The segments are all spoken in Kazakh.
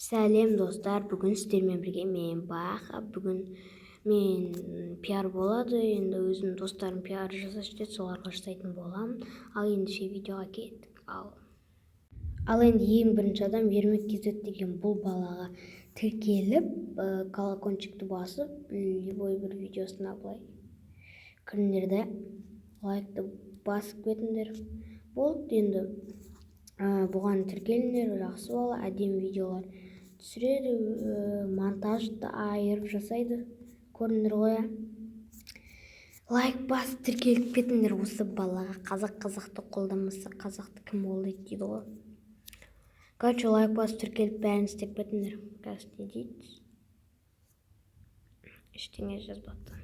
Сәлем достар, бүгін сіздермен бірге мен Баха. Бүгін мен пиар болады, енді өзім достарым пиар жасап жүреді, соларға жасайтын боламын. Ал енді видеоға кеттік. Ал енді ең бірінші адам Ермек Кезет деген бұл балаға тіркеліп, колокольчикті басып, любой бір видеосына былай кіріңдер де лайкты басып кетіңдер. Болды, енді бұған тіркеліңдер, жақсы бала, әдемі видеолар түсіреді, монтажды айырып жасайды, көріңдер ғой. Лайк басып тіркеліп кетіңдер осы балаға. Қазақты қолдамаса қазақты кім қолдайды дейді ғой. Короче, лайк басып тіркеліп бәрін істеп кетіңдер. Қазір не дейді? Ештеңе жазбапты.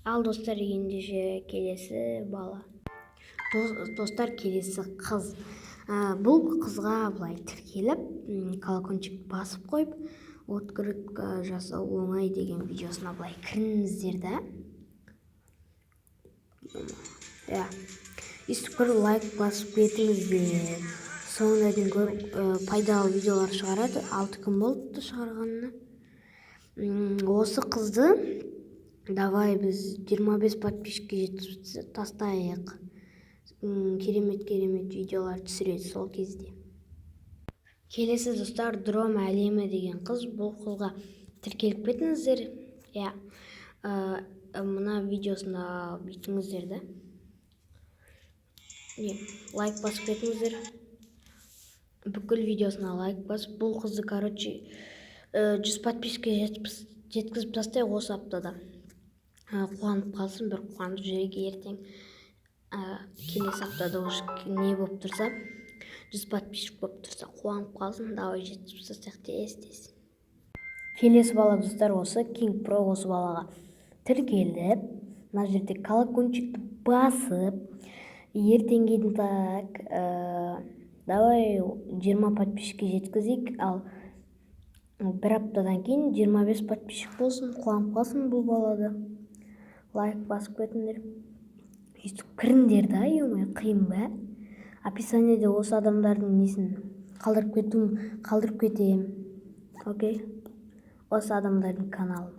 Ал достар, ендеше келесі бала. Достар, келесі қыз. Бұл қызға былай тіркеліп, колокольчик басып қойып, открытка жасау оңай деген видеосына былай кіріңіздер да. Естіп көріп лайк басып кетіңіздер. Соңына дейін көріп пайдалы видеолар шығарады. 6 күн болды шығарғанына. Осы қызды давай біз 25 подписчикке жеткізіп тастайық. Керемет видеолар түсіреді сол кезде. Келесі достар, Дром әлемі деген қыз. Бұл қызға тіркеліп кетіңіздер. Мына видеосына бүйтіңіздер да. Лайк басып кетіңіздер. Бүкіл видеосына лайк басып. Бұл қызды, короче, 100 подписчикке жеткізіп тастай осы аптада. Қуанып қалсын, бір қуанып жүрегі ертең. Келесі аптада уже не болып тұрса, 100 подписчик болып тұрса, қуанып қалсын, давай жеткізіп тастайық тез. Келесі бала достар, осы King Pro осы балаға тіркеліп, мына жерде колокольчикті басып, ертеңге так, давай 20 подписчикке жеткізейік, ал бір аптадан кейін 25 подписчик болсын, қуанып қалсын бұл балада. Лайк басып кетіңдер. Кіріңдер да, қиын ба? Описаниеде осы адамдардың несін қалдырып кетем. Окей? Осы адамдардың каналы.